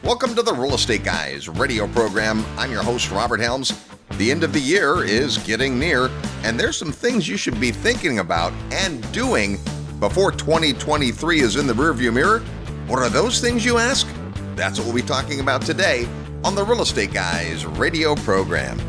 Welcome to the Real Estate Guys radio program. I'm your host, Robert Helms. The end of the year is getting near, and there's some things you should be thinking about and doing before 2023 is in the rearview mirror. What are those things, you ask? That's what we'll be talking about today on the Real Estate Guys radio program.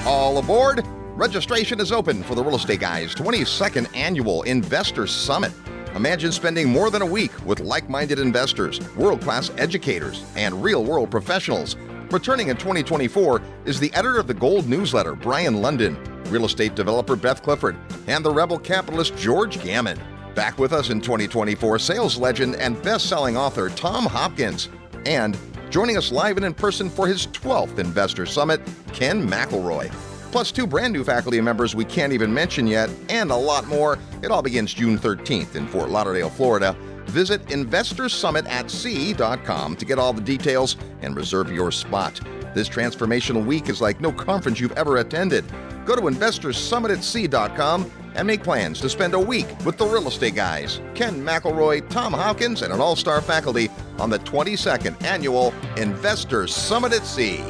All aboard! Registration is open for the Real Estate Guys 22nd Annual Investor Summit. Imagine spending more than a week with like-minded investors, world-class educators, and real-world professionals. Returning in 2024 is the editor of the Gold newsletter, Brian London, real estate developer Beth Clifford, and the rebel capitalist George Gammon. Back with us in 2024, sales legend and best-selling author Tom Hopkins. And joining us live and in person for his 12th Investor Summit, Ken McElroy. Plus 2 brand new faculty members we can't even mention yet, and a lot more. It all begins June 13th in Fort Lauderdale, Florida. Visit investorsummitatc.com to get all the details and reserve your spot. This transformational week is like no conference you've ever attended. Go to investorsummitatc.com and make plans to spend a week with the Real Estate Guys, Ken McElroy, Tom Hopkins, and an all-star faculty on the 22nd Annual Investor Summit at Sea.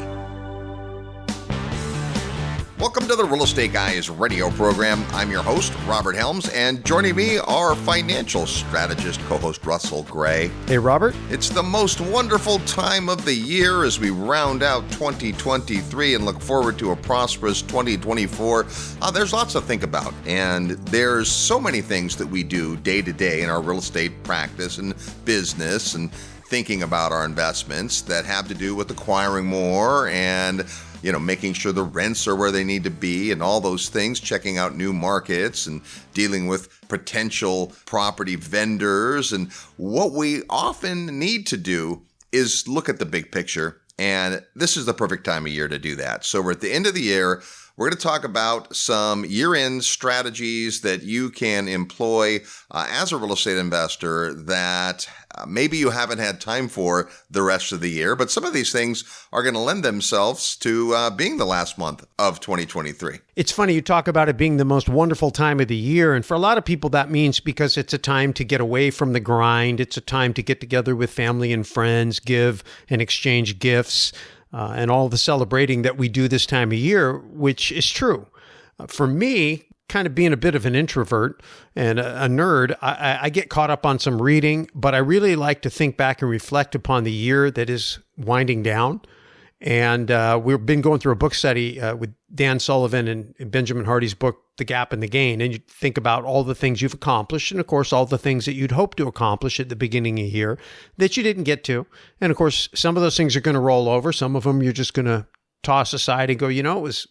Welcome to the Real Estate Guys radio program. I'm your host, Robert Helms, and joining me, our financial strategist co-host, Russell Gray. Hey, Robert. It's the most wonderful time of the year as we round out 2023 and look forward to a prosperous 2024. There's lots to think about, and there's so many things that we do day to day in our real estate practice and business and thinking about our investments that have to do with acquiring more and making sure the rents are where they need to be and all those things, checking out new markets and dealing with potential property vendors. And what we often need to do is look at the big picture. And this is the perfect time of year to do that. So we're at the end of the year. We're going to talk about some year-end strategies that you can employ as a real estate investor that maybe you haven't had time for the rest of the year. But some of these things are going to lend themselves to being the last month of 2023. It's funny you talk about it being the most wonderful time of the year. And for a lot of people, that means because it's a time to get away from the grind. It's a time to get together with family and friends, give and exchange gifts. And all the celebrating that we do this time of year, which is true. For me, kind of being a bit of an introvert and a nerd, I get caught up on some reading, but I really like to think back and reflect upon the year that is winding down. And we've been going through a book study with Dan Sullivan and Benjamin Hardy's book, The Gap and the Gain. And you think about all the things you've accomplished and, of course, all the things that you'd hope to accomplish at the beginning of the year that you didn't get to. And, of course, some of those things are going to roll over. Some of them you're just going to toss aside and go, it was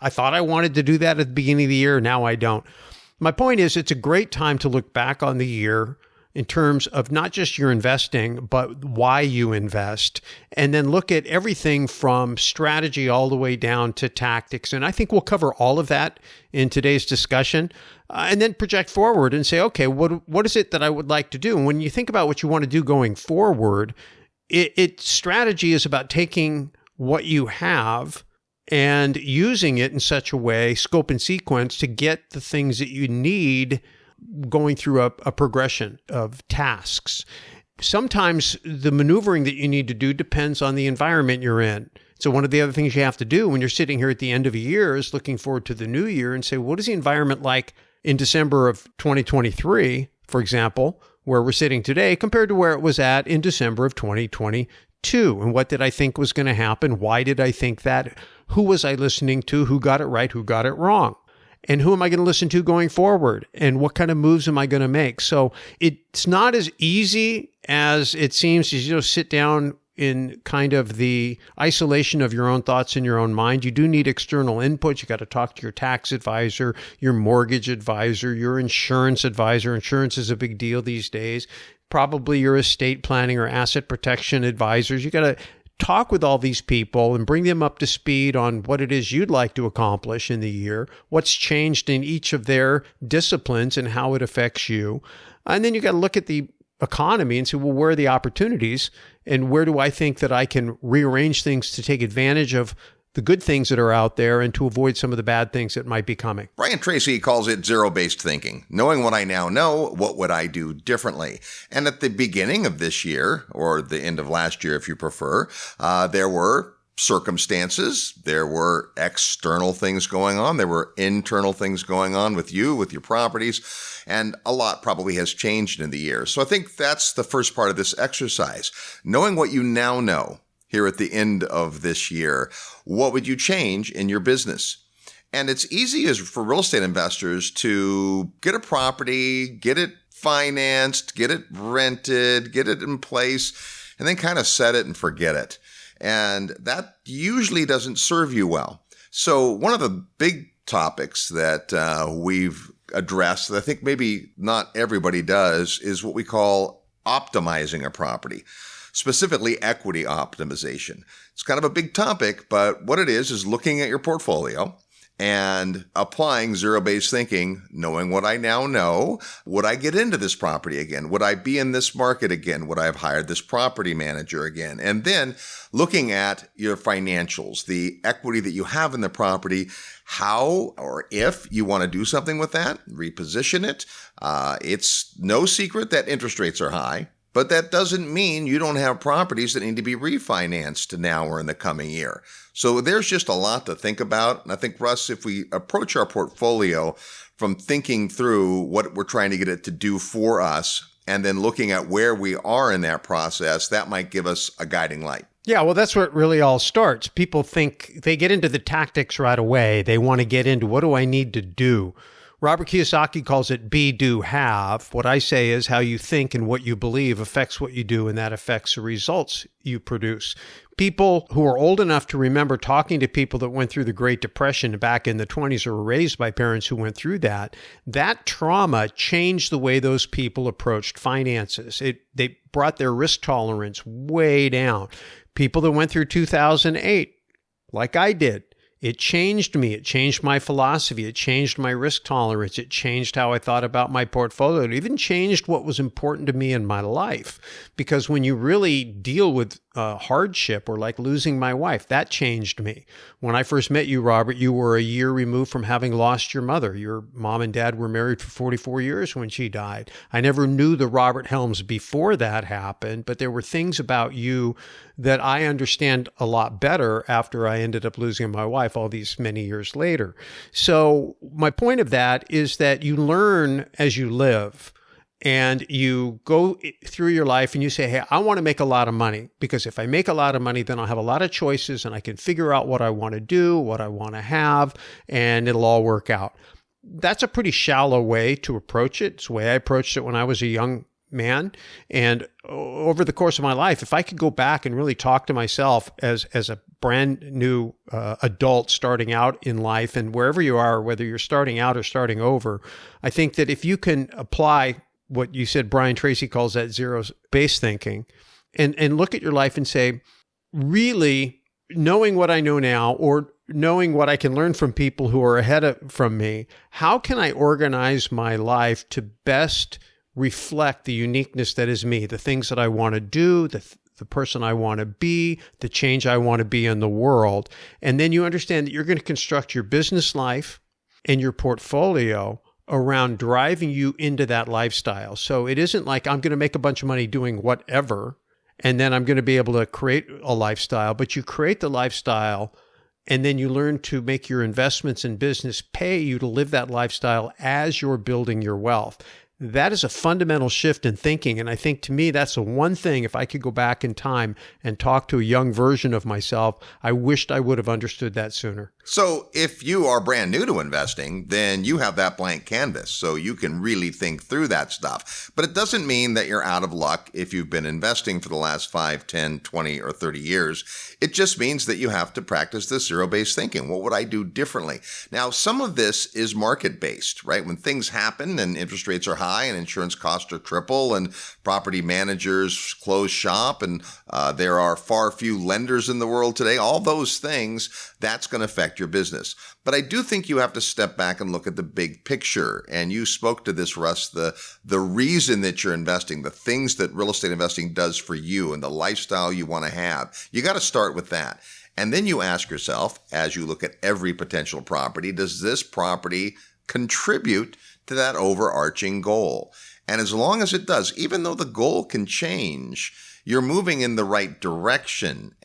I thought I wanted to do that at the beginning of the year. Now I don't. My point is it's a great time to look back on the year in terms of not just your investing, but why you invest, and then look at everything from strategy all the way down to tactics. And I think we'll cover all of that in today's discussion, and then project forward and say, okay, what is it that I would like to do? And when you think about what you want to do going forward, strategy is about taking what you have and using it in such a way, scope and sequence, to get the things that you need going through a progression of tasks. Sometimes the maneuvering that you need to do depends on the environment you're in. So one of the other things you have to do when you're sitting here at the end of a year is looking forward to the new year and say, what is the environment like in December of 2023, for example, where we're sitting today, compared to where it was at in December of 2022? And what did I think was going to happen? Why did I think that? Who was I listening to? Who got it right? Who got it wrong? And who am I going to listen to going forward? And what kind of moves am I going to make? So it's not as easy as it seems to sit down in kind of the isolation of your own thoughts in your own mind. You do need external input. You got to talk to your tax advisor, your mortgage advisor, your insurance advisor. Insurance is a big deal these days. Probably your estate planning or asset protection advisors. You got to talk with all these people and bring them up to speed on what it is you'd like to accomplish in the year, what's changed in each of their disciplines and how it affects you. And then you got to look at the economy and say, well, where are the opportunities and where do I think that I can rearrange things to take advantage of the good things that are out there and to avoid some of the bad things that might be coming. Brian Tracy calls it zero-based thinking. Knowing what I now know, what would I do differently? And at the beginning of this year, or the end of last year if you prefer, there were circumstances, there were external things going on, there were internal things going on with you, with your properties, and a lot probably has changed in the year. So I think that's the first part of this exercise. Knowing what you now know here at the end of this year, what would you change in your business? And it's easy as for real estate investors to get a property, get it financed, get it rented, get it in place, and then kind of set it and forget it. And that usually doesn't serve you well. So one of the big topics that we've addressed that I think maybe not everybody does is what we call optimizing a property. Specifically equity optimization. It's kind of a big topic, but what it is looking at your portfolio and applying zero-based thinking, knowing what I now know. Would I get into this property again? Would I be in this market again? Would I have hired this property manager again? And then looking at your financials, the equity that you have in the property, how or if you want to do something with that, reposition it. It's no secret that interest rates are high. But that doesn't mean you don't have properties that need to be refinanced now or in the coming year. So there's just a lot to think about. And I think, Russ, if we approach our portfolio from thinking through what we're trying to get it to do for us and then looking at where we are in that process, that might give us a guiding light. Yeah, well, that's where it really all starts. People think they get into the tactics right away. They want to get into what do I need to do? Robert Kiyosaki calls it be, do, have. What I say is how you think and what you believe affects what you do, and that affects the results you produce. People who are old enough to remember talking to people that went through the Great Depression back in the 20s or were raised by parents who went through that trauma changed the way those people approached finances. They brought their risk tolerance way down. People that went through 2008, like I did, it changed me. It changed my philosophy. It changed my risk tolerance. It changed how I thought about my portfolio. It even changed what was important to me in my life. Because when you really deal with hardship or like losing my wife, that changed me. When I first met you, Robert, you were a year removed from having lost your mother. Your mom and dad were married for 44 years when she died. I never knew the Robert Helms before that happened, but there were things about you that I understand a lot better after I ended up losing my wife all these many years later. So my point of that is that you learn as you live. And you go through your life and you say, hey, I want to make a lot of money because if I make a lot of money, then I'll have a lot of choices and I can figure out what I want to do, what I want to have, and it'll all work out. That's a pretty shallow way to approach it. It's the way I approached it when I was a young man. And over the course of my life, if I could go back and really talk to myself as a brand new adult starting out in life and wherever you are, whether you're starting out or starting over, I think that if you can apply what you said, Brian Tracy calls that zero-based thinking, and look at your life and say, really knowing what I know now or knowing what I can learn from people who are from me, how can I organize my life to best reflect the uniqueness that is me, the things that I want to do, the person I want to be, the change I want to be in the world. And then you understand that you're going to construct your business life and your portfolio around driving you into that lifestyle. So it isn't like I'm going to make a bunch of money doing whatever, and then I'm going to be able to create a lifestyle, but you create the lifestyle and then you learn to make your investments in business pay you to live that lifestyle as you're building your wealth. That is a fundamental shift in thinking. And I think to me, that's the one thing, if I could go back in time and talk to a young version of myself, I wished I would have understood that sooner. So if you are brand new to investing, then you have that blank canvas, so you can really think through that stuff. But it doesn't mean that you're out of luck if you've been investing for the last 5, 10, 20, or 30 years. It just means that you have to practice this zero-based thinking. What would I do differently? Now, some of this is market-based, right? When things happen and interest rates are high and insurance costs are triple and property managers close shop and there are far few lenders in the world today, all those things, that's going to affect your business. But I do think you have to step back and look at the big picture. And you spoke to this, Russ, the reason that you're investing, the things that real estate investing does for you and the lifestyle you want to have. You got to start with that. And then you ask yourself, as you look at every potential property, does this property contribute to that overarching goal? And as long as it does, even though the goal can change, you're moving in the right direction.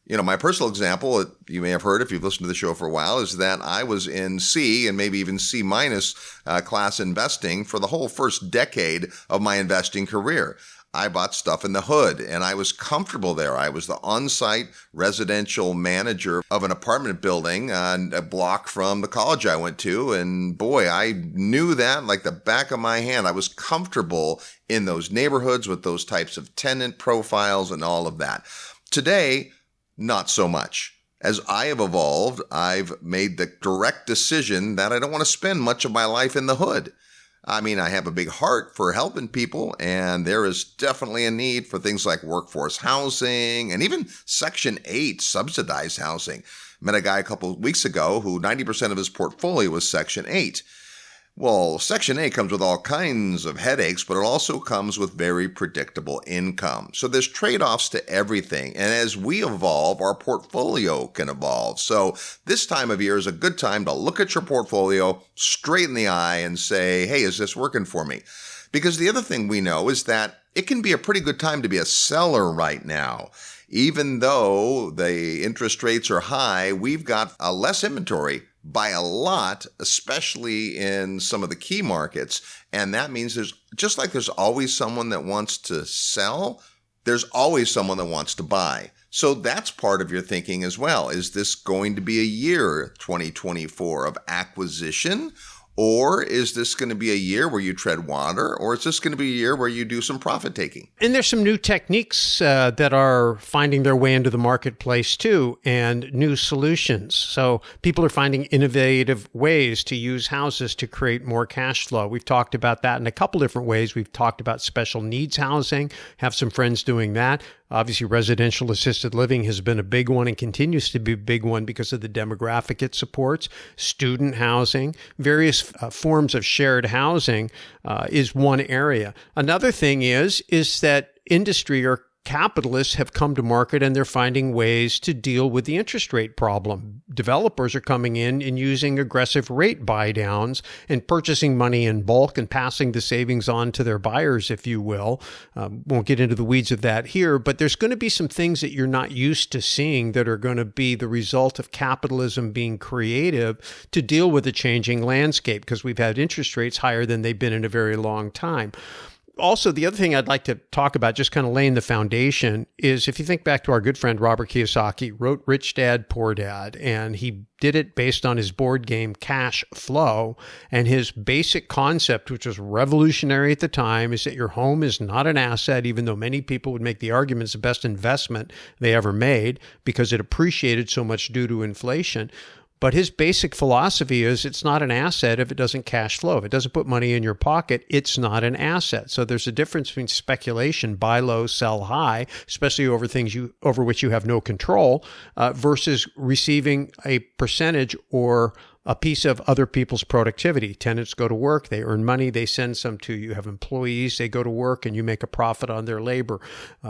My personal example, you may have heard if you've listened to the show for a while, is that I was in C and maybe even C minus class investing for the whole first decade of my investing career. I bought stuff in the hood and I was comfortable there. I was the on-site residential manager of an apartment building a block from the college I went to. And boy, I knew that like the back of my hand. I was comfortable in those neighborhoods with those types of tenant profiles and all of that. Today, not so much. As I have evolved, I've made the direct decision that I don't want to spend much of my life in the hood. I mean, I have a big heart for helping people, and there is definitely a need for things like workforce housing and even Section 8 subsidized housing. Met a guy a couple of weeks ago who 90% of his portfolio was Section 8. Well, Section 8 comes with all kinds of headaches, but it also comes with very predictable income. So there's trade-offs to everything. And as we evolve, our portfolio can evolve. So this time of year is a good time to look at your portfolio straight in the eye and say, hey, is this working for me? Because the other thing we know is that it can be a pretty good time to be a seller right now. Even though the interest rates are high, we've got less inventory by a lot, especially in some of the key markets. And that means there's always someone that wants to sell, there's always someone that wants to buy. So that's part of your thinking as well. Is this going to be a year, 2024, of acquisition? Or is this going to be a year where you tread water? Or is this going to be a year where you do some profit taking? And there's some new techniques that are finding their way into the marketplace too, and new solutions. So people are finding innovative ways to use houses to create more cash flow. We've talked about that in a couple different ways. We've talked about special needs housing, have some friends doing that. Obviously, residential assisted living has been a big one and continues to be a big one because of the demographic it supports. Student housing, various forms of shared housing is one area. Another thing is that industry or capitalists have come to market and they're finding ways to deal with the interest rate problem. Developers are coming in and using aggressive rate buy downs and purchasing money in bulk and passing the savings on to their buyers, if you will. Won't get into the weeds of that here, but there's going to be some things that you're not used to seeing that are going to be the result of capitalism being creative to deal with the changing landscape, because we've had interest rates higher than they've been in a very long time. Also, the other thing I'd like to talk about, just kind of laying the foundation, is if you think back to our good friend Robert Kiyosaki, wrote Rich Dad, Poor Dad, and he did it based on his board game Cash Flow. And his basic concept, which was revolutionary at the time, is that your home is not an asset, even though many people would make the argument it's the best investment they ever made because it appreciated so much due to inflation. But his basic philosophy is it's not an asset if it doesn't cash flow. If it doesn't put money in your pocket, it's not an asset. So there's a difference between speculation, buy low, sell high, especially over things over which you have no control, versus receiving a percentage or a piece of other people's productivity. Tenants go to work, they earn money, they send some to you. You have employees, they go to work and you make a profit on their labor.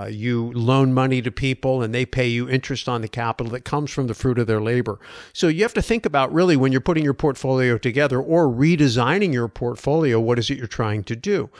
You loan money to people and they pay you interest on the capital that comes from the fruit of their labor. So you have to think about really when you're putting your portfolio together or redesigning your portfolio, what is it you're trying to do?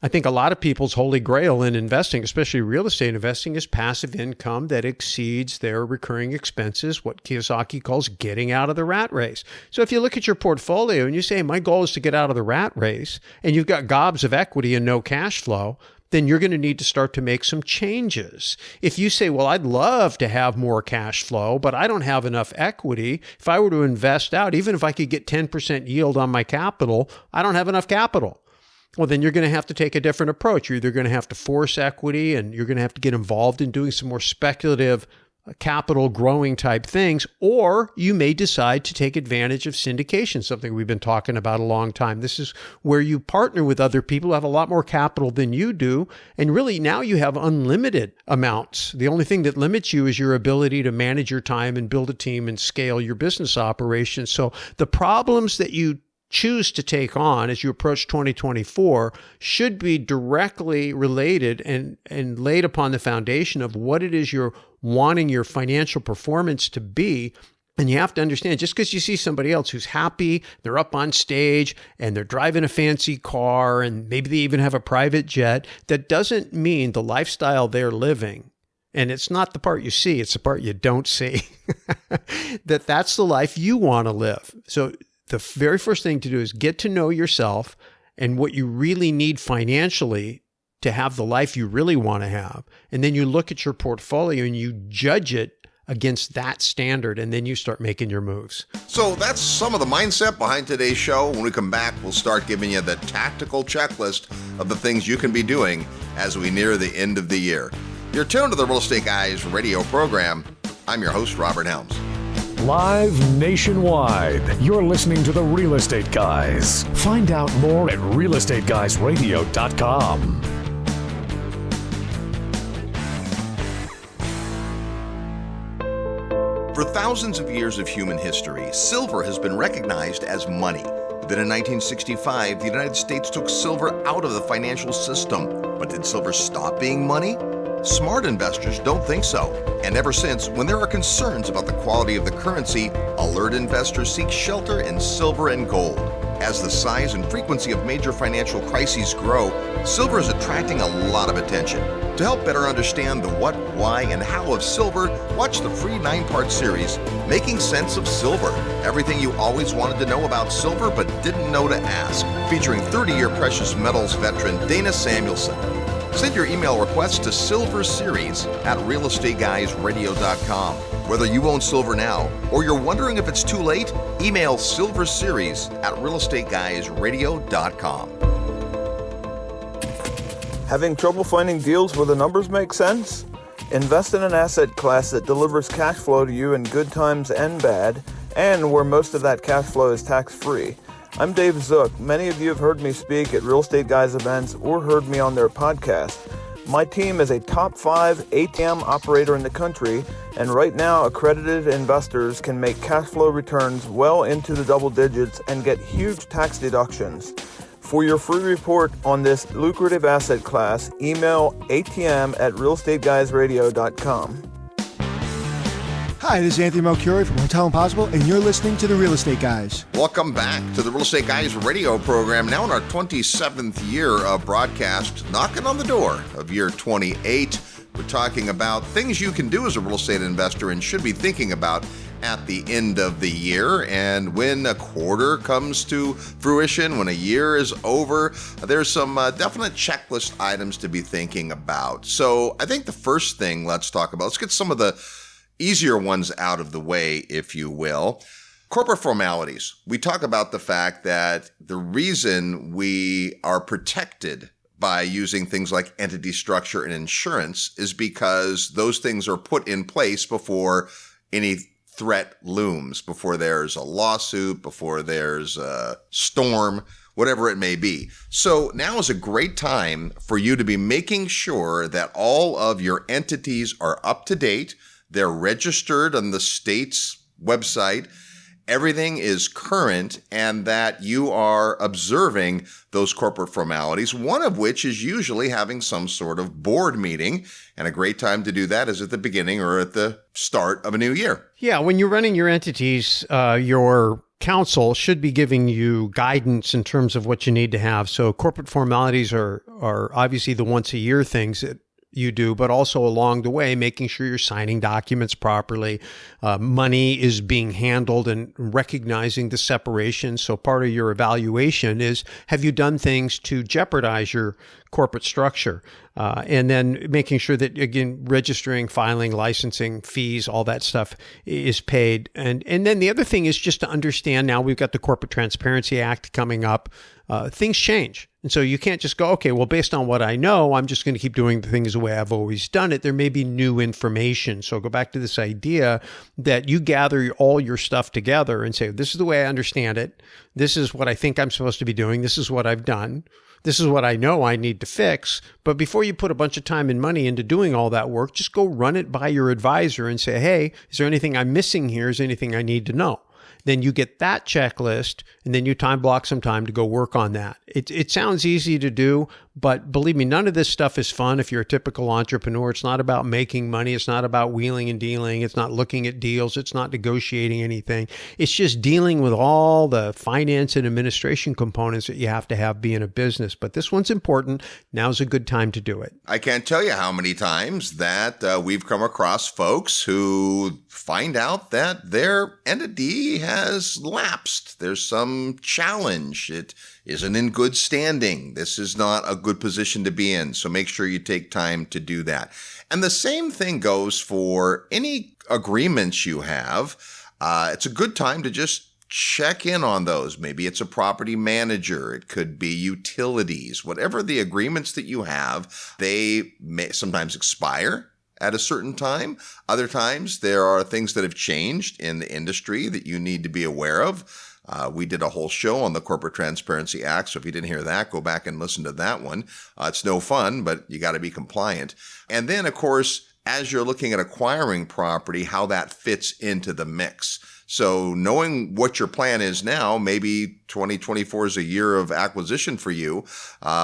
I think a lot of people's holy grail in investing, especially real estate investing, is passive income that exceeds their recurring expenses, what Kiyosaki calls getting out of the rat race. So if you look at your portfolio and you say, my goal is to get out of the rat race, and you've got gobs of equity and no cash flow, then you're going to need to start to make some changes. If you say, well, I'd love to have more cash flow, but I don't have enough equity. If I were to invest out, even if I could get 10% yield on my capital, I don't have enough capital. Well, then you're going to have to take a different approach. You're either going to have to force equity and you're going to have to get involved in doing some more speculative capital growing type things, or you may decide to take advantage of syndication, something we've been talking about a long time. This is where you partner with other people who have a lot more capital than you do, and really now you have unlimited amounts. The only thing that limits you is your ability to manage your time and build a team and scale your business operations. So the problems that you choose to take on as you approach 2024 should be directly related and laid upon the foundation of what it is you're wanting your financial performance to be. And you have to understand, just because you see somebody else who's happy, they're up on stage and they're driving a fancy car and maybe they even have a private jet, that doesn't mean the lifestyle they're living. And it's not the part you see, it's the part you don't see. That's the life you want to live. So the very first thing to do is get to know yourself and what you really need financially to have the life you really want to have. And then you look at your portfolio and you judge it against that standard, and then you start making your moves. So that's some of the mindset behind today's show. When we come back, we'll start giving you the tactical checklist of the things you can be doing as we near the end of the year. You're tuned to the Real Estate Guys radio program. I'm your host, Robert Helms. Live nationwide, you're listening to the Real Estate Guys. Find out more at realestateguysradio.com. For thousands of years of human history, silver has been recognized as money. Then in 1965, the United States took silver out of the financial system. But did silver stop being money? Smart investors don't think so. And ever since, when there are concerns about the quality of the currency, alert investors seek shelter in silver and gold. As the size and frequency of major financial crises grow, silver is attracting a lot of attention. To help better understand the what, why, and how of silver, watch the free 9-part series, Making Sense of Silver. Everything you always wanted to know about silver but didn't know to ask. Featuring 30-year precious metals veteran Dana Samuelson. Send your email requests to silverseries@realestateguysradio.com. Whether you own silver now or you're wondering if it's too late, email silverseries@realestateguysradio.com. Having trouble finding deals where the numbers make sense? Invest in an asset class that delivers cash flow to you in good times and bad, and where most of that cash flow is tax-free. I'm Dave Zook. Many of you have heard me speak at Real Estate Guys events or heard me on their podcast. My team is a top 5 ATM operator in the country, and right now accredited investors can make cash flow returns well into the double digits and get huge tax deductions. For your free report on this lucrative asset class, email atm@realestateguysradio.com. Hi, this is Anthony Melchiori from Hotel Impossible, and you're listening to the Real Estate Guys. Welcome back to the Real Estate Guys radio program, now in our 27th year of broadcast, knocking on the door of year 28. We're talking about things you can do as a real estate investor and should be thinking about at the end of the year. And when a quarter comes to fruition, when a year is over, there's some definite checklist items to be thinking about. So I think the first thing let's get some of the easier ones out of the way, if you will. Corporate formalities. We talk about the fact that the reason we are protected by using things like entity structure and insurance is because those things are put in place before any threat looms, before there's a lawsuit, before there's a storm, whatever it may be. So now is a great time for you to be making sure that all of your entities are up to date. They're registered on the state's website. Everything is current, and that you are observing those corporate formalities, one of which is usually having some sort of board meeting. And a great time to do that is at the beginning or at the start of a new year. Yeah, when you're running your entities, your counsel should be giving you guidance in terms of what you need to have. So corporate formalities are obviously the once a year things that you do, but also along the way, making sure you're signing documents properly. Money is being handled and recognizing the separation. So part of your evaluation is, have you done things to jeopardize your corporate structure? And then making sure that, again, registering, filing, licensing, fees, all that stuff is paid. And then the other thing is just to understand, now we've got the Corporate Transparency Act coming up. Things change. And so you can't just go, okay, well, based on what I know, I'm just going to keep doing the things the way I've always done it. There may be new information. So go back to this idea that you gather all your stuff together and say, this is the way I understand it. This is what I think I'm supposed to be doing. This is what I've done. This is what I know I need to fix. But before you put a bunch of time and money into doing all that work, just go run it by your advisor and say, hey, is there anything I'm missing here? Is there anything I need to know? then you get that checklist, and then you time block some time to go work on that. It sounds easy to do, but believe me, none of this stuff is fun if you're a typical entrepreneur. It's not about making money. It's not about wheeling and dealing. It's not looking at deals. It's not negotiating anything. It's just dealing with all the finance and administration components that you have to have being a business. But this one's important. Now's a good time to do it. I can't tell you how many times that we've come across folks who find out that their entity has lapsed. There's some challenge. It isn't in good standing. This is not a good position to be in. So make sure you take time to do that. And the same thing goes for any agreements you have. It's a good time to just check in on those. Maybe it's a property manager. It could be utilities. Whatever the agreements that you have, they may sometimes expire at a certain time. Other times, there are things that have changed in the industry that you need to be aware of. We did a whole show on the Corporate Transparency Act, so if you didn't hear that, go back and listen to that one. It's no fun, but you got to be compliant. And then, of course, as you're looking at acquiring property, how that fits into the mix. So knowing what your plan is now, maybe 2024 is a year of acquisition for you.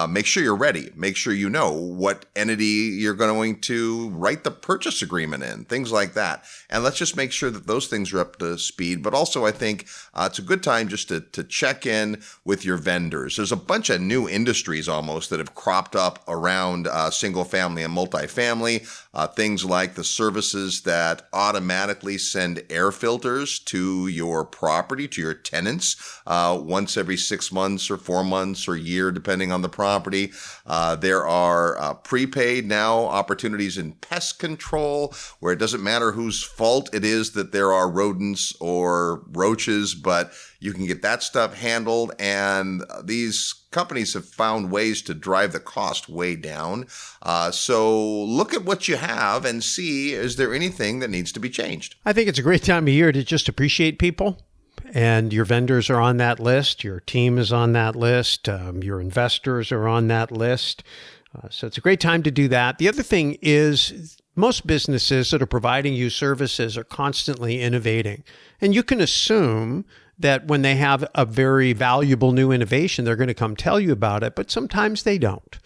Make sure you're ready. Make sure you know what entity you're going to write the purchase agreement in, things like that. And let's just make sure that those things are up to speed. But also, I think it's a good time just to check in with your vendors. There's a bunch of new industries almost that have cropped up around single family and multifamily. Things like the services that automatically send air filters to your property, to your tenants, once every 6 months or 4 months or a year, depending on the property. There are prepaid now opportunities in pest control, where it doesn't matter whose fault it is that there are rodents or roaches, but you can get that stuff handled. And these companies have found ways to drive the cost way down. So look at what you have and see, is there anything that needs to be changed? I think it's a great time of year to just appreciate people. And your vendors are on that list. Your team is on that list. Your investors are on that list. So it's a great time to do that. The other thing is most businesses that are providing you services are constantly innovating. And you can assume that when they have a very valuable new innovation, they're going to come tell you about it, but sometimes they don't.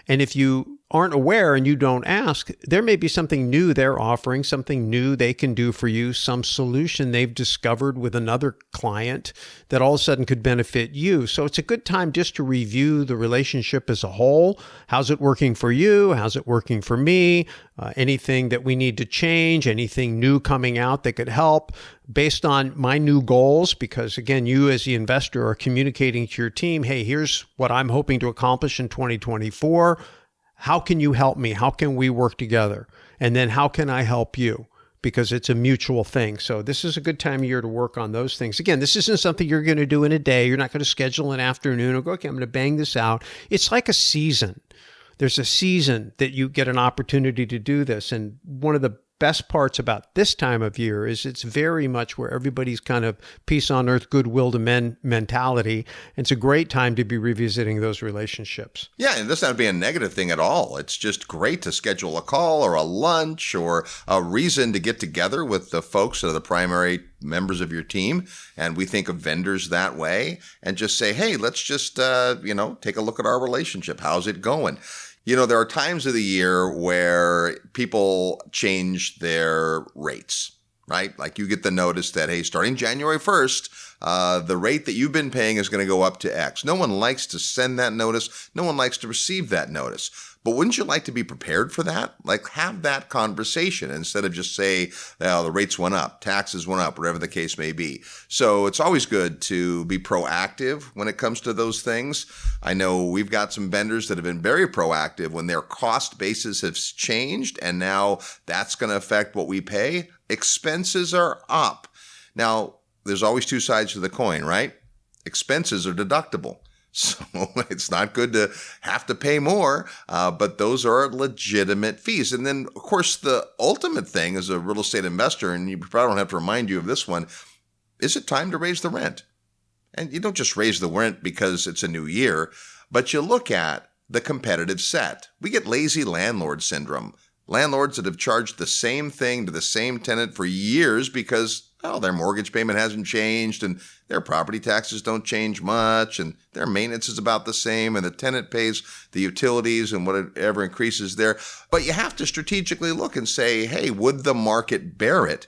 And if you aren't aware and you don't ask, there may be something new they're offering, something new they can do for you, some solution they've discovered with another client that all of a sudden could benefit you. So it's a good time just to review the relationship as a whole. How's it working for you? How's it working for me? Anything that we need to change, anything new coming out that could help based on my new goals, because again, you as the investor are communicating to your team, hey, here's what I'm hoping to accomplish in 2024. How can you help me? How can we work together? And then how can I help you? Because it's a mutual thing. So this is a good time of year to work on those things. Again, this isn't something you're going to do in a day. You're not going to schedule an afternoon or go, okay, I'm going to bang this out. It's like a season. There's a season that you get an opportunity to do this. And one of the best parts about this time of year is it's very much where everybody's kind of peace on earth, goodwill to men mentality. And it's a great time to be revisiting those relationships. Yeah, and it doesn't have to be a negative thing at all. It's just great to schedule a call or a lunch or a reason to get together with the folks that are the primary members of your team. And we think of vendors that way and just say, hey, let's just, take a look at our relationship. How's it going? You know, there are times of the year where people change their rates, right? Like you get the notice that, hey, starting January 1st, the rate that you've been paying is going to go up to X. No one likes to send that notice. No one likes to receive that notice. But wouldn't you like to be prepared for that? Like have that conversation instead of just say, well, the rates went up, taxes went up, whatever the case may be. So it's always good to be proactive when it comes to those things. I know we've got some vendors that have been very proactive when their cost basis has changed, and now that's going to affect what we pay. Expenses are up. Now, there's always two sides to the coin, right? Expenses are deductible. So it's not good to have to pay more, but those are legitimate fees. And then, of course, the ultimate thing as a real estate investor, and you probably don't have to remind you of this one, is it time to raise the rent? And you don't just raise the rent because it's a new year, but you look at the competitive set. We get lazy landlord syndrome. Landlords that have charged the same thing to the same tenant for years because well, their mortgage payment hasn't changed and their property taxes don't change much and their maintenance is about the same and the tenant pays the utilities and whatever increases there. But you have to strategically look and say, hey, would the market bear it?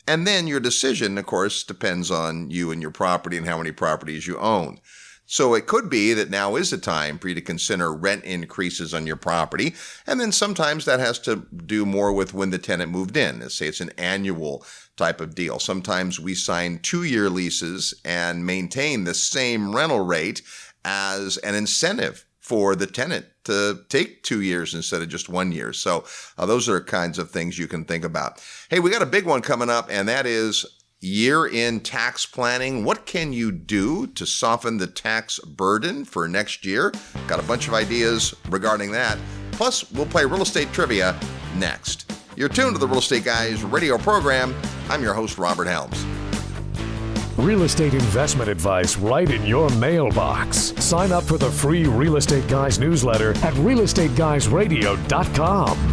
And then your decision, of course, depends on you and your property and how many properties you own. So it could be that now is the time for you to consider rent increases on your property. And then sometimes that has to do more with when the tenant moved in. Let's say it's an annual type of deal. Sometimes we sign 2-year leases and maintain the same rental rate as an incentive for the tenant to take 2 years instead of just 1 year. So those are kinds of things you can think about. Hey, we got a big one coming up, and that is year-end tax planning. What can you do to soften the tax burden for next year? Got a bunch of ideas regarding that. Plus, we'll play real estate trivia next. You're tuned to the Real Estate Guys radio program. I'm your host, Robert Helms. Real estate investment advice right in your mailbox. Sign up for the free Real Estate Guys newsletter at realestateguysradio.com.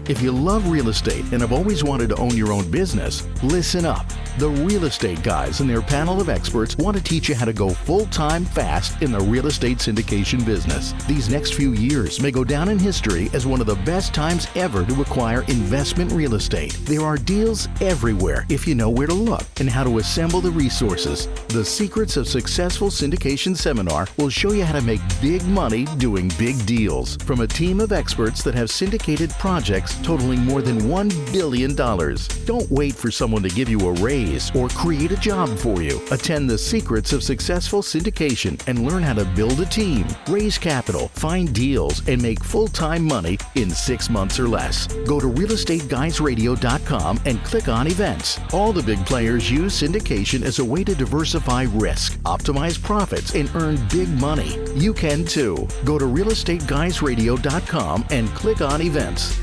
If you love real estate and have always wanted to own your own business, listen up. The Real Estate Guys and their panel of experts want to teach you how to go full-time fast in the real estate syndication business. These next few years may go down in history as one of the best times ever to acquire investment real estate. There are deals everywhere if you know where to look and how to assemble the resources. The Secrets of Successful Syndication seminar will show you how to make big money doing big deals from a team of experts that have syndicated projects totaling more than $1 billion. Don't wait for someone to give you a raise or create a job for you. Attend the Secrets of Successful Syndication and learn how to build a team, raise capital, find deals, and make full-time money in 6 months or less. Go to realestateguysradio.com and click on events. All the big players use syndication as a way to diversify risk, optimize profits, and earn big money. You can too. Go to realestateguysradio.com and click on events.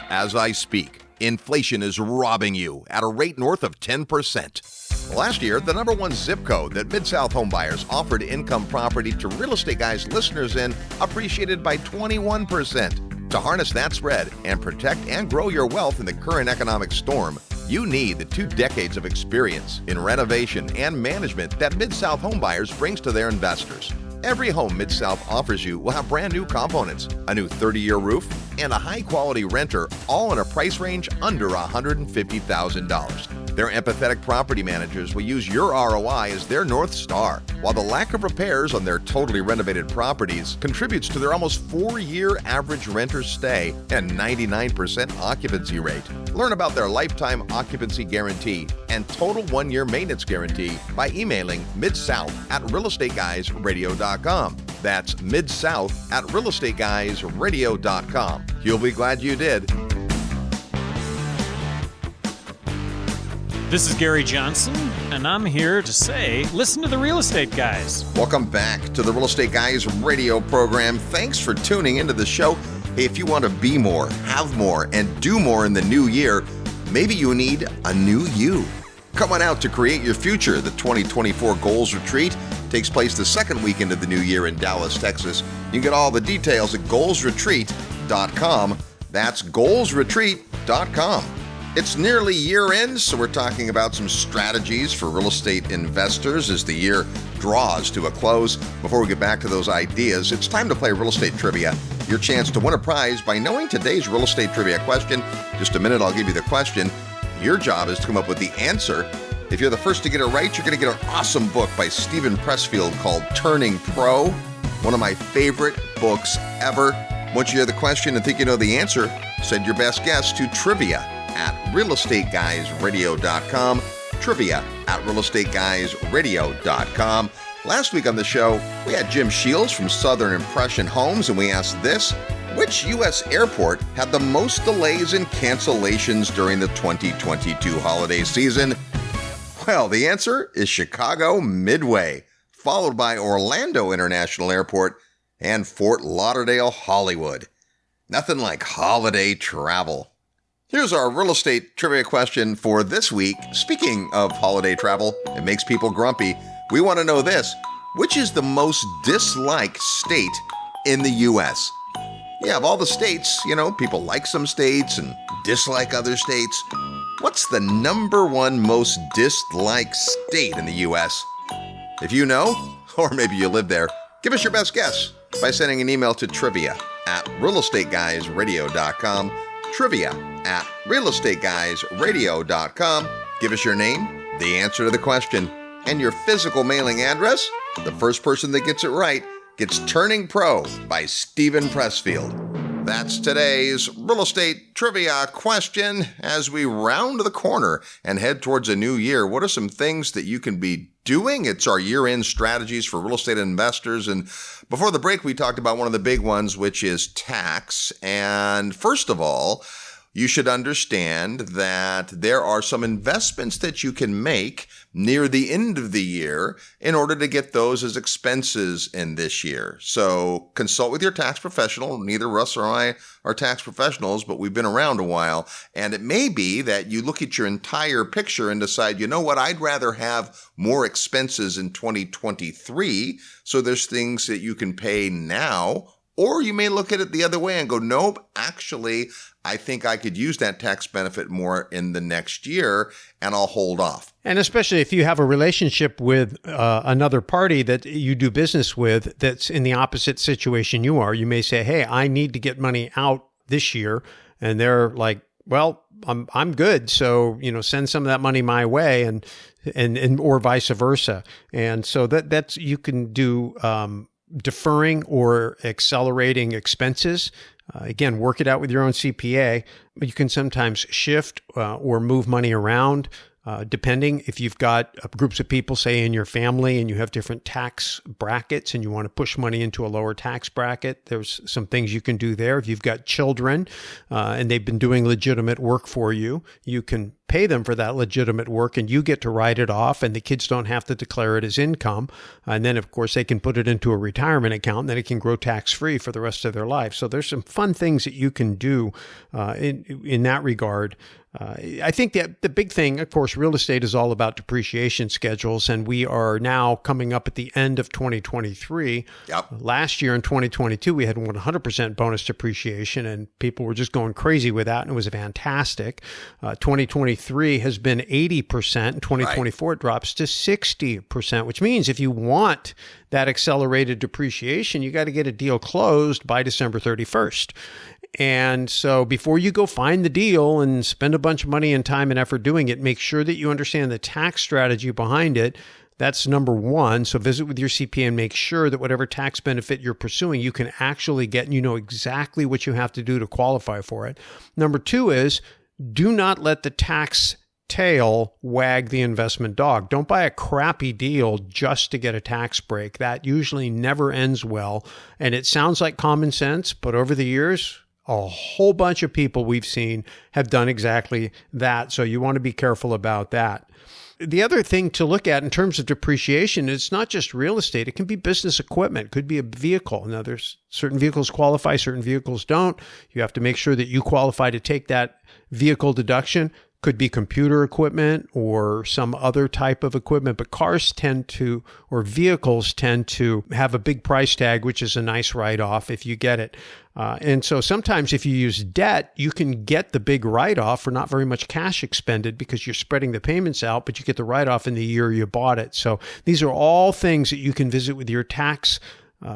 As I speak, inflation is robbing you at a rate north of 10%. Last year, the number one zip code that Mid-South homebuyers offered income property to Real Estate Guys listeners in appreciated by 21%. To harness that spread and protect and grow your wealth in the current economic storm, you need the 2 decades of experience in renovation and management that Mid-South homebuyers brings to their investors. Every home Mid-South offers you will have brand new components, a new 30-year roof, and a high-quality renter, all in a price range under $150,000. Their empathetic property managers will use your ROI as their North Star, while the lack of repairs on their totally renovated properties contributes to their almost 4-year average renter stay and 99% occupancy rate. Learn about their lifetime occupancy guarantee and total 1-year maintenance guarantee by emailing midsouth@realestateguysradio.com. That's midsouth@realestateguysradio.com. You'll be glad you did. This is Gary Johnson, and I'm here to say, listen to the Real Estate Guys. Welcome back to the Real Estate Guys radio program. Thanks for tuning into the show. Hey, if you want to be more, have more, and do more in the new year, maybe you need a new you. Come on out to create your future. The 2024 Goals Retreat takes place the second weekend of the new year in Dallas, Texas. You can get all the details at goalsretreat.com. That's goalsretreat.com. It's nearly year end, so we're talking about some strategies for real estate investors as the year draws to a close. Before we get back to those ideas, it's time to play real estate trivia. Your chance to win a prize by knowing today's real estate trivia question. Just a minute, I'll give you the question. Your job is to come up with the answer. If you're the first to get it right, you're going to get an awesome book by Stephen Pressfield called Turning Pro. One of my favorite books ever. Once you hear the question and think you know the answer, send your best guess to trivia@realestateguysradio.com. Trivia@realestateguysradio.com. Last week on the show, we had Jim Shields from Southern Impression Homes, and we asked this: which U.S. airport had the most delays and cancellations during the 2022 holiday season? Well, the answer is Chicago Midway, followed by Orlando International Airport and Fort Lauderdale Hollywood. Nothing like holiday travel. Here's our real estate trivia question for this week. Speaking of holiday travel, it makes people grumpy. We want to know this: which is the most disliked state in the U.S.? Yeah, of all the states, people like some states and dislike other states. What's the #1 most disliked state in the U.S.? If you know, or maybe you live there, give us your best guess by sending an email to trivia@realestateguysradio.com. Trivia@realestateguysradio.com. Give us your name, the answer to the question, and your physical mailing address. The first person that gets it right gets Turning Pro by Stephen Pressfield. That's today's real estate trivia question. As we round the corner and head towards a new year, what are some things that you can be doing? It's our year-end strategies for real estate investors. And before the break, we talked about one of the big ones, which is tax. And first of all, you should understand that there are some investments that you can make near the end of the year in order to get those as expenses in this year. So consult with your tax professional. Neither Russ or I are tax professionals, but we've been around a while. And it may be that you look at your entire picture and decide, you know what, I'd rather have more expenses in 2023. So there's things that you can pay now. Or you may look at it the other way and go, nope, actually, I think I could use that tax benefit more in the next year, and I'll hold off. And especially if you have a relationship with another party that you do business with that's in the opposite situation you are, you may say, hey, I need to get money out this year. And they're like, well, I'm good. So, send some of that money my way and or vice versa. And so that's, you can do, deferring or accelerating expenses. Again, work it out with your own CPA. You can sometimes shift or move money around, depending if you've got groups of people, say in your family, and you have different tax brackets and you want to push money into a lower tax bracket. There's some things you can do there. If you've got children and they've been doing legitimate work for you, you can pay them for that legitimate work and you get to write it off and the kids don't have to declare it as income. And then, of course, they can put it into a retirement account and then it can grow tax-free for the rest of their life. So there's some fun things that you can do in that regard. I think that the big thing, of course, real estate is all about depreciation schedules, and we are now coming up at the end of 2023. Yep. Last year in 2022, we had 100% bonus depreciation, and people were just going crazy with that, and it was fantastic. 2023 has been 80%, and 2024 It drops to 60%, which means if you want that accelerated depreciation, you got to get a deal closed by December 31st. And so before you go find the deal and spend a bunch of money and time and effort doing it, make sure that you understand the tax strategy behind it. That's number one. So visit with your CPA and make sure that whatever tax benefit you're pursuing, you can actually get and you know exactly what you have to do to qualify for it. Number two is do not let the tax tail wag the investment dog. Don't buy a crappy deal just to get a tax break. That usually never ends well. And it sounds like common sense, but over the years, a whole bunch of people we've seen have done exactly that. So you want to be careful about that. The other thing to look at in terms of depreciation, it's not just real estate. It can be business equipment. It could be a vehicle. Now, there's certain vehicles qualify, certain vehicles don't. You have to make sure that you qualify to take that vehicle deduction. Could be computer equipment or some other type of equipment, but cars tend to, or vehicles tend to have a big price tag, which is a nice write-off if you get it. And so sometimes if you use debt, you can get the big write-off for not very much cash expended because you're spreading the payments out, but you get the write-off in the year you bought it. So these are all things that you can visit with your tax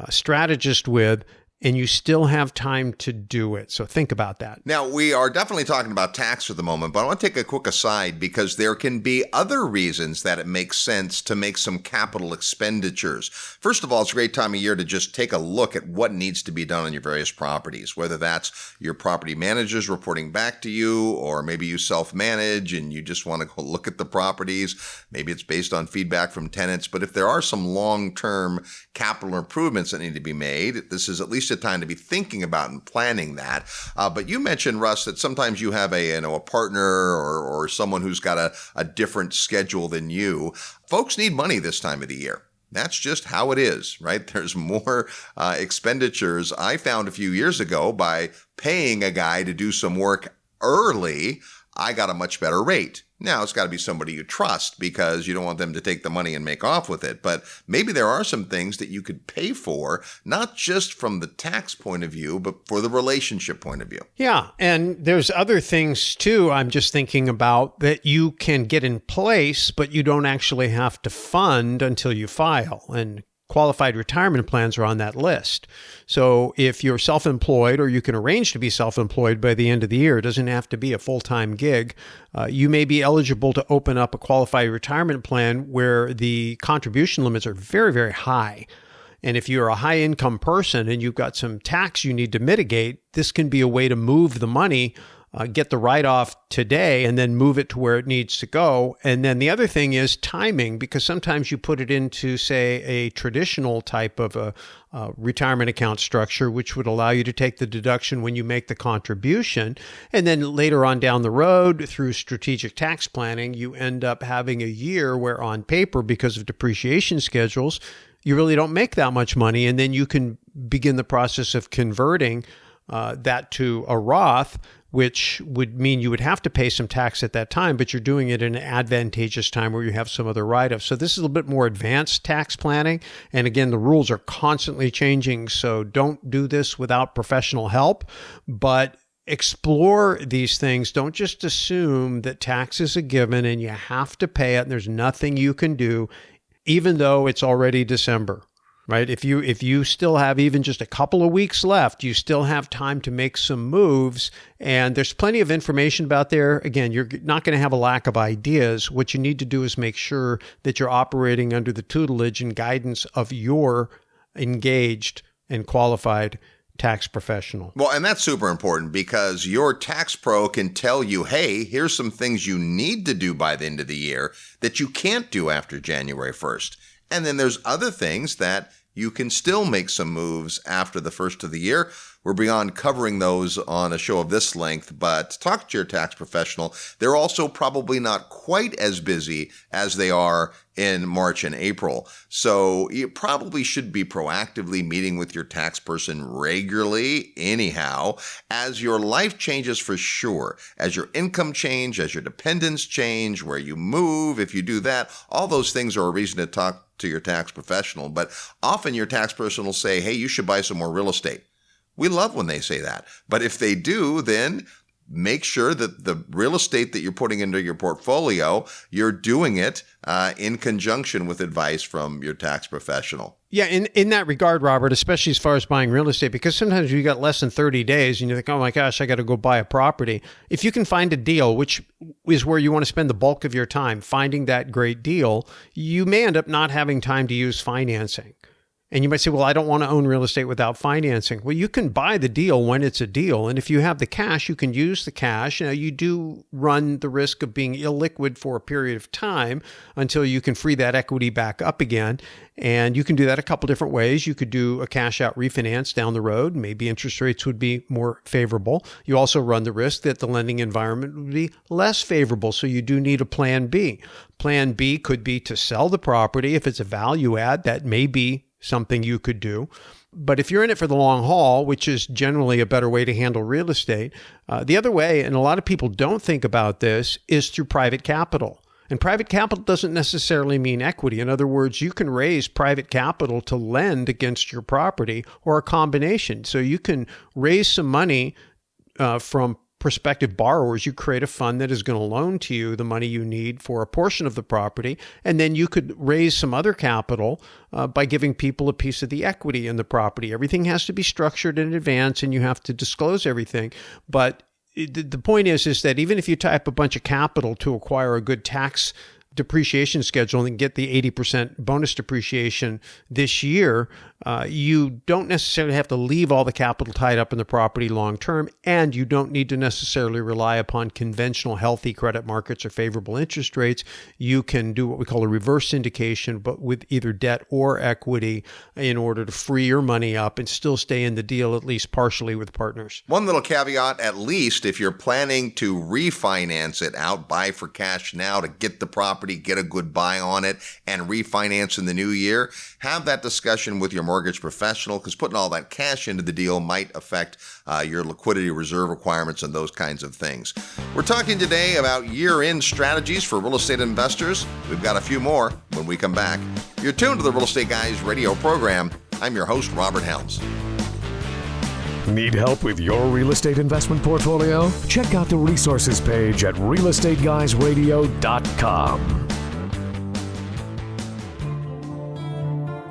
strategist with, and you still have time to do it. So think about that. Now, we are definitely talking about tax at the moment, but I want to take a quick aside because there can be other reasons that it makes sense to make some capital expenditures. First of all, it's a great time of year to just take a look at what needs to be done on your various properties, whether that's your property managers reporting back to you, or maybe you self-manage and you just want to go look at the properties. Maybe it's based on feedback from tenants, but if there are some long-term capital improvements that need to be made, this is at least a time to be thinking about and planning that. But you mentioned, Russ, that sometimes you have a partner or someone who's got a different schedule than you. Folks need money this time of the year. That's just how it is, right? There's more expenditures. I found a few years ago by paying a guy to do some work early. I got a much better rate. Now, it's got to be somebody you trust because you don't want them to take the money and make off with it. But maybe there are some things that you could pay for, not just from the tax point of view, but for the relationship point of view. Yeah. And there's other things too I'm just thinking about that you can get in place, but you don't actually have to fund until you file. And qualified retirement plans are on that list. So if you're self-employed, or you can arrange to be self-employed by the end of the year, it doesn't have to be a full-time gig, you may be eligible to open up a qualified retirement plan where the contribution limits are very, very high. And if you're a high income person and you've got some tax you need to mitigate, this can be a way to move the money, get the write-off today, and then move it to where it needs to go. And then the other thing is timing, because sometimes you put it into, say, a traditional type of a retirement account structure, which would allow you to take the deduction when you make the contribution. And then later on down the road, through strategic tax planning, you end up having a year where on paper, because of depreciation schedules, you really don't make that much money. And then you can begin the process of converting that to a Roth, which would mean you would have to pay some tax at that time, but you're doing it in an advantageous time where you have some other write-offs. So this is a little bit more advanced tax planning. And again, the rules are constantly changing. So don't do this without professional help, but explore these things. Don't just assume that tax is a given and you have to pay it and there's nothing you can do, even though it's already December. Right? If you still have even just a couple of weeks left, you still have time to make some moves. And there's plenty of information about there. Again, you're not going to have a lack of ideas. What you need to do is make sure that you're operating under the tutelage and guidance of your engaged and qualified tax professional. Well, and that's super important because your tax pro can tell you, hey, here's some things you need to do by the end of the year that you can't do after January 1st. And then there's other things that you can still make some moves after the first of the year. We're beyond covering those on a show of this length, but talk to your tax professional. They're also probably not quite as busy as they are in March and April. So you probably should be proactively meeting with your tax person regularly anyhow, as your life changes for sure. As your income change, as your dependents change, where you move, if you do that, all those things are a reason to talk to your tax professional. But often your tax person will say, hey, you should buy some more real estate. We love when they say that. But if they do, then make sure that the real estate that you're putting into your portfolio, you're doing it in conjunction with advice from your tax professional. Yeah, in that regard, Robert, especially as far as buying real estate, because sometimes you got less than 30 days and you think, oh my gosh, I got to go buy a property. If you can find a deal, which is where you want to spend the bulk of your time, finding that great deal, you may end up not having time to use financing. And you might say, well, I don't want to own real estate without financing. Well, you can buy the deal when it's a deal. And if you have the cash, you can use the cash. Now, you do run the risk of being illiquid for a period of time until you can free that equity back up again. And you can do that a couple different ways. You could do a cash out refinance down the road. Maybe interest rates would be more favorable. You also run the risk that the lending environment would be less favorable. So you do need a plan B. Plan B could be to sell the property. If it's a value add, that may be something you could do. But if you're in it for the long haul, which is generally a better way to handle real estate, the other way, and a lot of people don't think about this, is through private capital. And private capital doesn't necessarily mean equity. In other words, you can raise private capital to lend against your property or a combination. So you can raise some money from prospective borrowers. You create a fund that is going to loan to you the money you need for a portion of the property. And then you could raise some other capital by giving people a piece of the equity in the property. Everything has to be structured in advance and you have to disclose everything. But the point is that even if you tie up a bunch of capital to acquire a good tax depreciation schedule and get the 80% bonus depreciation this year, you don't necessarily have to leave all the capital tied up in the property long term, and you don't need to necessarily rely upon conventional healthy credit markets or favorable interest rates. You can do what we call a reverse syndication, but with either debt or equity in order to free your money up and still stay in the deal, at least partially, with partners. One little caveat, at least if you're planning to refinance it out, buy for cash now to get the property, get a good buy on it, and refinance in the new year, have that discussion with your mortgage professional, because putting all that cash into the deal might affect your liquidity reserve requirements and those kinds of things. We're talking today about year-end strategies for real estate investors. We've got a few more when we come back. You're tuned to the Real Estate Guys radio program. I'm your host, Robert Helms. Need help with your real estate investment portfolio? Check out the resources page at realestateguysradio.com.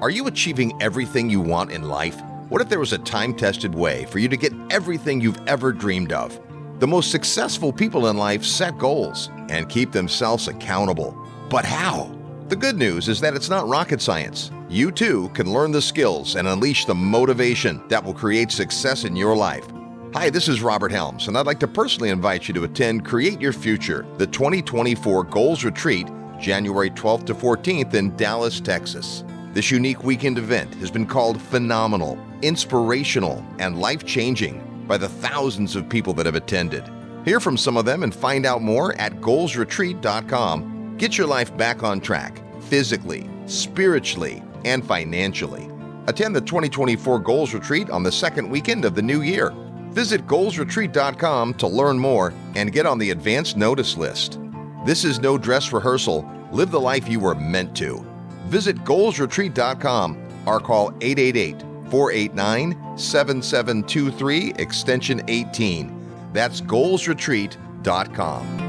Are you achieving everything you want in life? What if there was a time-tested way for you to get everything you've ever dreamed of? The most successful people in life set goals and keep themselves accountable. But how? The good news is that it's not rocket science. You too can learn the skills and unleash the motivation that will create success in your life. Hi, this is Robert Helms, and I'd like to personally invite you to attend Create Your Future, the 2024 Goals Retreat, January 12th to 14th in Dallas, Texas. This unique weekend event has been called phenomenal, inspirational, and life-changing by the thousands of people that have attended. Hear from some of them and find out more at goalsretreat.com. Get your life back on track, physically, spiritually, and financially. Attend the 2024 Goals Retreat on the second weekend of the new year. Visit goalsretreat.com to learn more and get on the advanced notice list. This is no dress rehearsal. Live the life you were meant to. Visit goalsretreat.com or call 888-489-7723 extension 18. That's goalsretreat.com.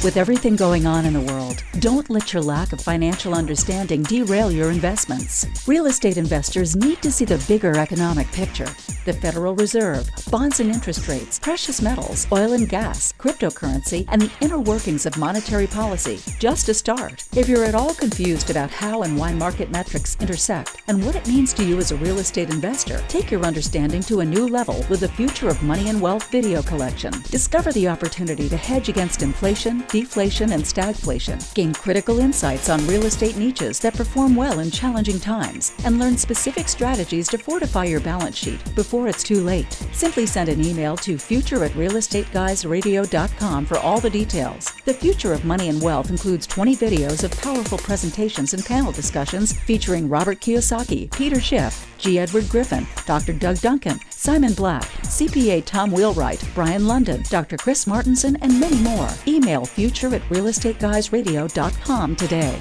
With everything going on in the world, don't let your lack of financial understanding derail your investments. Real estate investors need to see the bigger economic picture. The Federal Reserve, bonds and interest rates, precious metals, oil and gas, cryptocurrency, and the inner workings of monetary policy, just to start. If you're at all confused about how and why market metrics intersect and what it means to you as a real estate investor, take your understanding to a new level with the Future of Money and Wealth video collection. Discover the opportunity to hedge against inflation, deflation, and stagflation. Gain critical insights on real estate niches that perform well in challenging times, and learn specific strategies to fortify your balance sheet before it's too late. Simply send an email to future@realestateguysradio.com for all the details. The Future of Money and Wealth includes 20 videos of powerful presentations and panel discussions featuring Robert Kiyosaki, Peter Schiff, G. Edward Griffin, Dr. Doug Duncan, Simon Black, CPA Tom Wheelwright, Brian London, Dr. Chris Martinson, and many more. Email future@realestateguysradio.com today.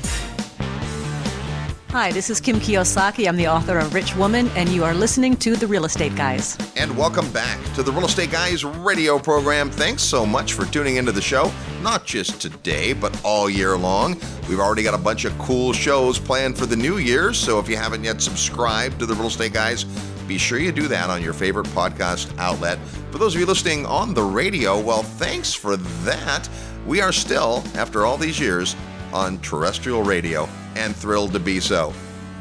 Hi, this is Kim Kiyosaki. I'm the author of Rich Woman, and you are listening to The Real Estate Guys. And welcome back to the Real Estate Guys radio program. Thanks so much for tuning into the show, not just today, but all year long. We've already got a bunch of cool shows planned for the new year, so if you haven't yet subscribed to the Real Estate Guys, be sure you do that on your favorite podcast outlet. For those of you listening on the radio, well, thanks for that. We are still, after all these years, on terrestrial radio, and thrilled to be so.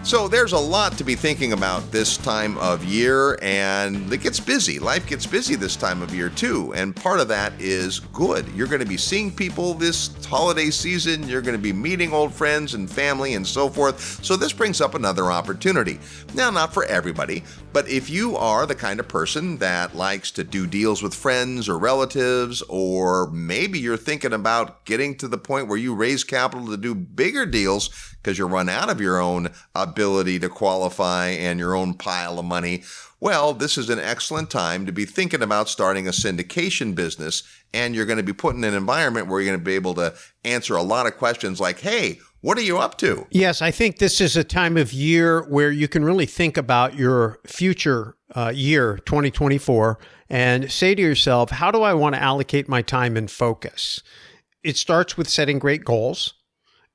So there's a lot to be thinking about this time of year, and it gets busy. Life gets busy this time of year too, and part of that is good. You're going to be seeing people this holiday season. You're going to be meeting old friends and family and so forth. So this brings up another opportunity. Now, not for everybody, but if you are the kind of person that likes to do deals with friends or relatives, or maybe you're thinking about getting to the point where you raise capital to do bigger deals because you run out of your own ability to qualify and your own pile of money, well, this is an excellent time to be thinking about starting a syndication business, and you're going to be put in an environment where you're going to be able to answer a lot of questions like, hey, what are you up to? Yes, I think this is a time of year where you can really think about your future year, 2024, and say to yourself, how do I want to allocate my time and focus? It starts with setting great goals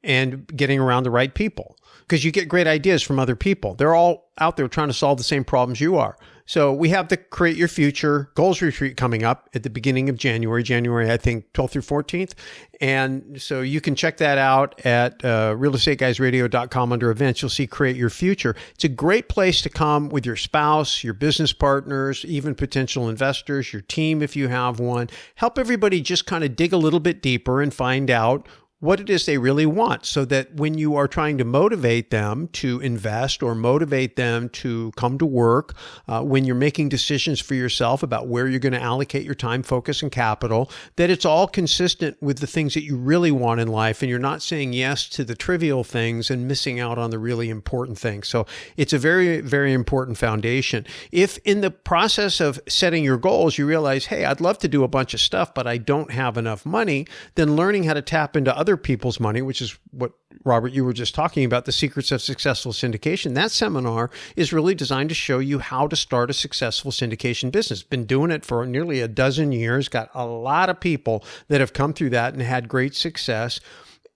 and getting around the right people, because you get great ideas from other people. They're all out there trying to solve the same problems you are. So we have the Create Your Future Goals Retreat coming up at the beginning of January, I think 12th through 14th. And so you can check that out at realestateguysradio.com under events. You'll see Create Your Future. It's a great place to come with your spouse, your business partners, even potential investors, your team if you have one. Help everybody just kind of dig a little bit deeper and find out what it is they really want, so that when you are trying to motivate them to invest or motivate them to come to work, when you're making decisions for yourself about where you're going to allocate your time, focus, and capital, that it's all consistent with the things that you really want in life, and you're not saying yes to the trivial things and missing out on the really important things. So it's a very, very important foundation. If in the process of setting your goals, you realize, hey, I'd love to do a bunch of stuff, but I don't have enough money, then learning how to tap into other people's money, which is what, Robert, you were just talking about, the secrets of successful syndication. That seminar is really designed to show you how to start a successful syndication business. Been doing it for nearly a dozen years, got a lot of people that have come through that and had great success.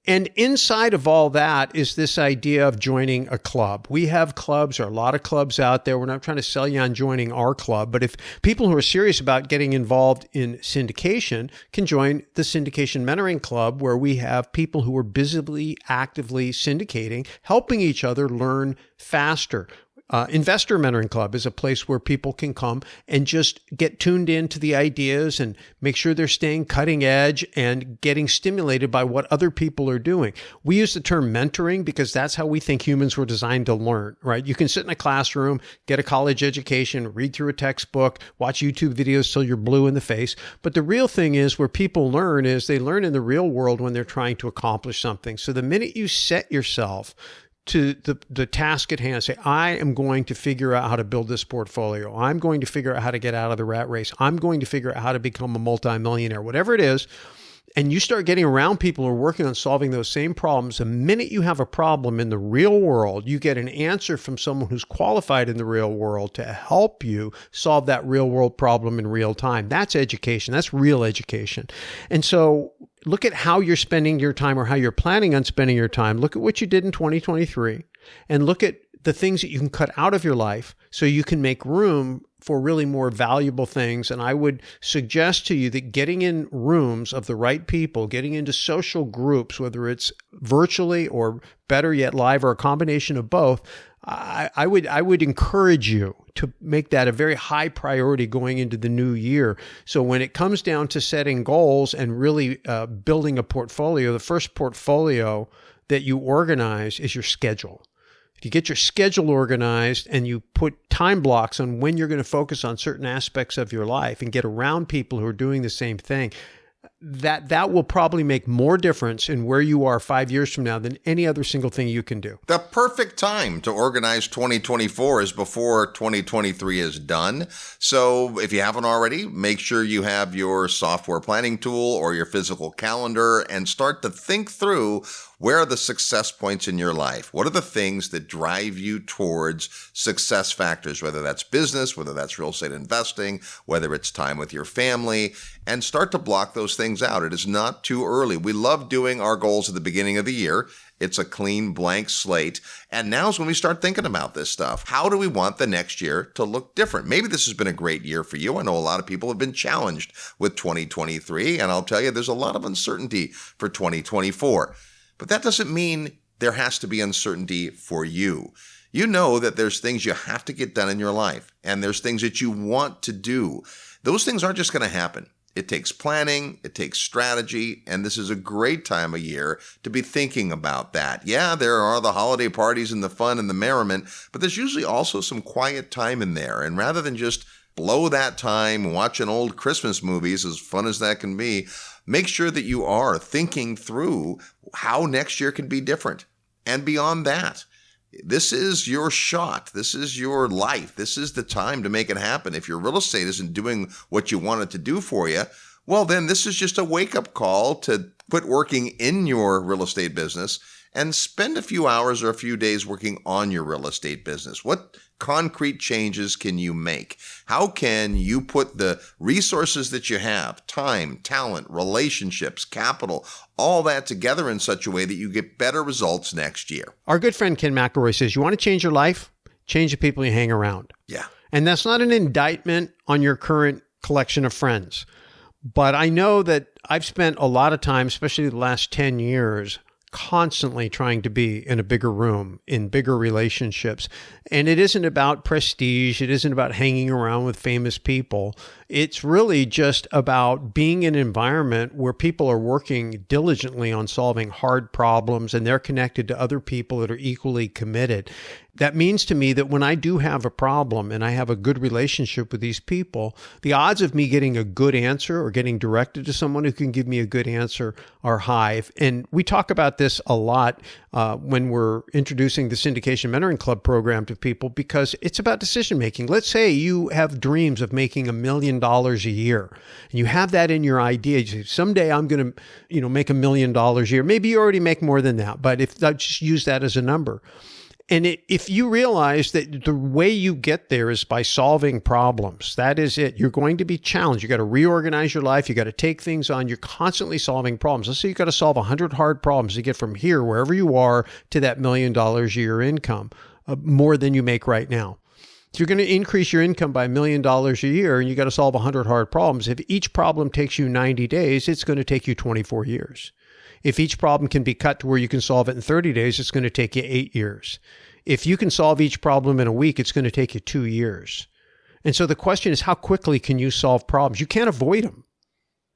And inside of all that is this idea of joining a club. We have clubs, there are a lot of clubs out there. We're not trying to sell you on joining our club, but if people who are serious about getting involved in syndication can join the Syndication Mentoring Club, where we have people who are busily, actively syndicating, helping each other learn faster. Investor Mentoring Club is a place where people can come and just get tuned into the ideas and make sure they're staying cutting edge and getting stimulated by what other people are doing. We use the term mentoring because that's how we think humans were designed to learn, right? You can sit in a classroom, get a college education, read through a textbook, watch YouTube videos till you're blue in the face. But the real thing is where people learn is they learn in the real world when they're trying to accomplish something. So the minute you set yourself to the task at hand, say, I am going to figure out how to build this portfolio. I'm going to figure out how to get out of the rat race. I'm going to figure out how to become a multimillionaire, whatever it is. And you start getting around people who are working on solving those same problems. The minute you have a problem in the real world, you get an answer from someone who's qualified in the real world to help you solve that real world problem in real time. That's education. That's real education. And so look at how you're spending your time or how you're planning on spending your time. Look at what you did in 2023 and look at the things that you can cut out of your life so you can make room for really more valuable things. And I would suggest to you that getting in rooms of the right people, getting into social groups, whether it's virtually or better yet live or a combination of both, I would encourage you to make that a very high priority going into the new year. So when it comes down to setting goals and really building a portfolio, the first portfolio that you organize is your schedule. If you get your schedule organized and you put time blocks on when you're going to focus on certain aspects of your life and get around people who are doing the same thing, that will probably make more difference in where you are 5 years from now than any other single thing you can do. The perfect time to organize 2024 is before 2023 is done. So if you haven't already, make sure you have your software planning tool or your physical calendar and start to think through where are the success points in your life? What are the things that drive you towards success factors, whether that's business, whether that's real estate investing, whether it's time with your family, and start to block those things out. It is not too early. We love doing our goals at the beginning of the year. It's a clean, blank slate. And now's when we start thinking about this stuff. How do we want the next year to look different? Maybe this has been a great year for you. I know a lot of people have been challenged with 2023, and I'll tell you, there's a lot of uncertainty for 2024. But that doesn't mean there has to be uncertainty for you. You know that there's things you have to get done in your life, and there's things that you want to do. Those things aren't just going to happen. It takes planning, it takes strategy, and this is a great time of year to be thinking about that. Yeah, there are the holiday parties and the fun and the merriment, but there's usually also some quiet time in there. And rather than just blow that time watching old Christmas movies, as fun as that can be, make sure that you are thinking through how next year can be different. And beyond that, this is your shot. This is your life. This is the time to make it happen. If your real estate isn't doing what you want it to do for you, well, then this is just a wake-up call to quit working in your real estate business and spend a few hours or a few days working on your real estate business. What concrete changes can you make? How can you put the resources that you have, time, talent, relationships, capital, all that together in such a way that you get better results next year? Our good friend Ken McElroy says, you want to change your life? Change the people you hang around. Yeah. And that's not an indictment on your current collection of friends. But I know that I've spent a lot of time, especially the last 10 years, constantly trying to be in a bigger room, in bigger relationships. And it isn't about prestige. It isn't about hanging around with famous people. It's really just about being in an environment where people are working diligently on solving hard problems and they're connected to other people that are equally committed. That means to me that when I do have a problem and I have a good relationship with these people, the odds of me getting a good answer or getting directed to someone who can give me a good answer are high. And we talk about this a lot when we're introducing the Syndication Mentoring Club program to people, because it's about decision making. Let's say you have dreams of making $1 million a year, and you have that in your idea. You say, someday I'm going to, make $1 million a year. Maybe you already make more than that, but if I just use that as a number. And if you realize that the way you get there is by solving problems, that is it. You're going to be challenged. You got to reorganize your life. You got to take things on. You're constantly solving problems. Let's say you got to solve 100 hard problems to get from here, wherever you are, to that $1 million a year income, more than you make right now. So you're going to increase your income by $1 million a year, and you got to solve 100 hard problems. If each problem takes you 90 days, it's going to take you 24 years. If each problem can be cut to where you can solve it in 30 days, it's going to take you 8 years. If you can solve each problem in a week, it's going to take you 2 years. And so the question is, how quickly can you solve problems? You can't avoid them.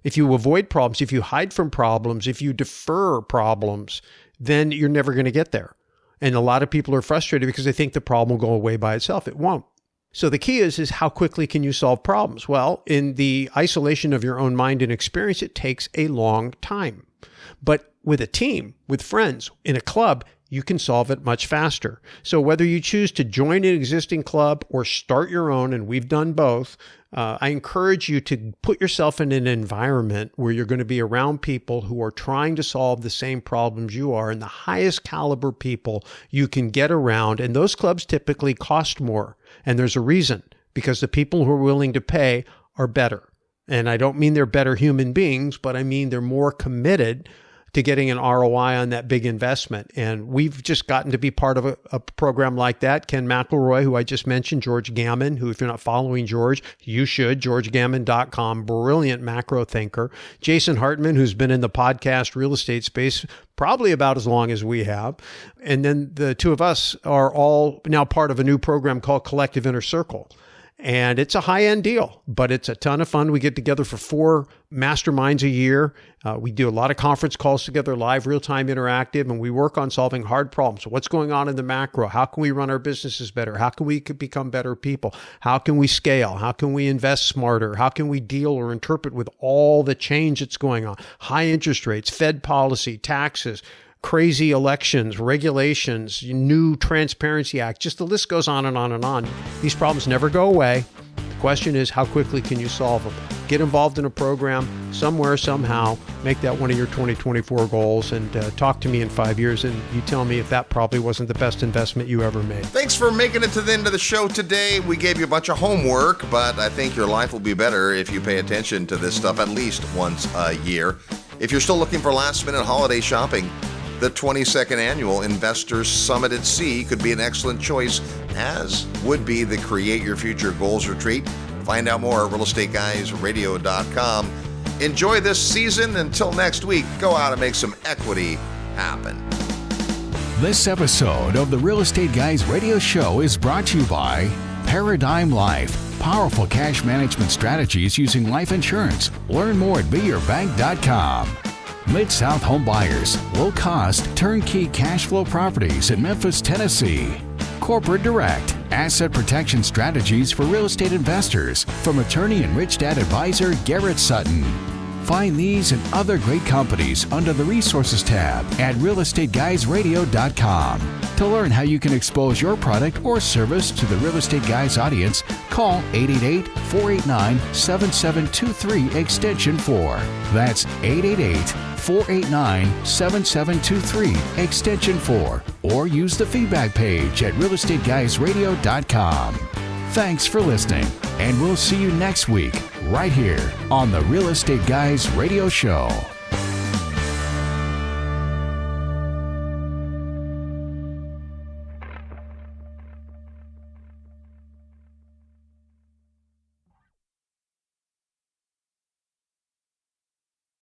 If you avoid problems, if you hide from problems, if you defer problems, then you're never going to get there. And a lot of people are frustrated because they think the problem will go away by itself. It won't. So the key is how quickly can you solve problems? Well, in the isolation of your own mind and experience, it takes a long time. But with a team, with friends, in a club, you can solve it much faster. So whether you choose to join an existing club or start your own, and we've done both, I encourage you to put yourself in an environment where you're going to be around people who are trying to solve the same problems you are, and the highest caliber people you can get around. And those clubs typically cost more. And there's a reason, because the people who are willing to pay are better. And I don't mean they're better human beings, but I mean they're more committed to getting an ROI on that big investment. And we've just gotten to be part of a program like that. Ken McElroy, who I just mentioned, George Gammon, who, if you're not following George, you should, georgegammon.com, brilliant macro thinker. Jason Hartman, who's been in the podcast real estate space probably about as long as we have. And then the two of us are all now part of a new program called Collective Inner Circle. And it's a high-end deal, but it's a ton of fun. We get together for 4 masterminds a year. We do a lot of conference calls together, live, real-time, interactive, and we work on solving hard problems. So what's going on in the macro? How can we run our businesses better? How can we become better people? How can we scale? How can we invest smarter? How can we deal or interpret with all the change that's going on? High interest rates, Fed policy, taxes, crazy elections, regulations, new Transparency Act, just the list goes on and on and on. These problems never go away. The question is, how quickly can you solve them? Get involved in a program somewhere, somehow, make that one of your 2024 goals, and talk to me in 5 years, and you tell me if that probably wasn't the best investment you ever made. Thanks for making it to the end of the show today. We gave you a bunch of homework, but I think your life will be better if you pay attention to this stuff at least once a year. If you're still looking for last-minute holiday shopping, the 22nd Annual Investors Summit at Sea could be an excellent choice, as would be the Create Your Future Goals Retreat. Find out more at realestateguysradio.com. Enjoy this season. Until next week, go out and make some equity happen. This episode of the Real Estate Guys Radio Show is brought to you by Paradigm Life. Powerful cash management strategies using life insurance. Learn more at beyourbank.com. Mid-South Home Buyers, low-cost, turnkey cash flow properties in Memphis, Tennessee. Corporate Direct, asset protection strategies for real estate investors from attorney and Rich Dad advisor Garrett Sutton. Find these and other great companies under the Resources tab at realestateguysradio.com. To learn how you can expose your product or service to the Real Estate Guys audience, call 888-489-7723 extension 4. That's 888-489-7723 extension 4. Or use the feedback page at realestateguysradio.com. Thanks for listening, and we'll see you next week right here on the Real Estate Guys Radio Show.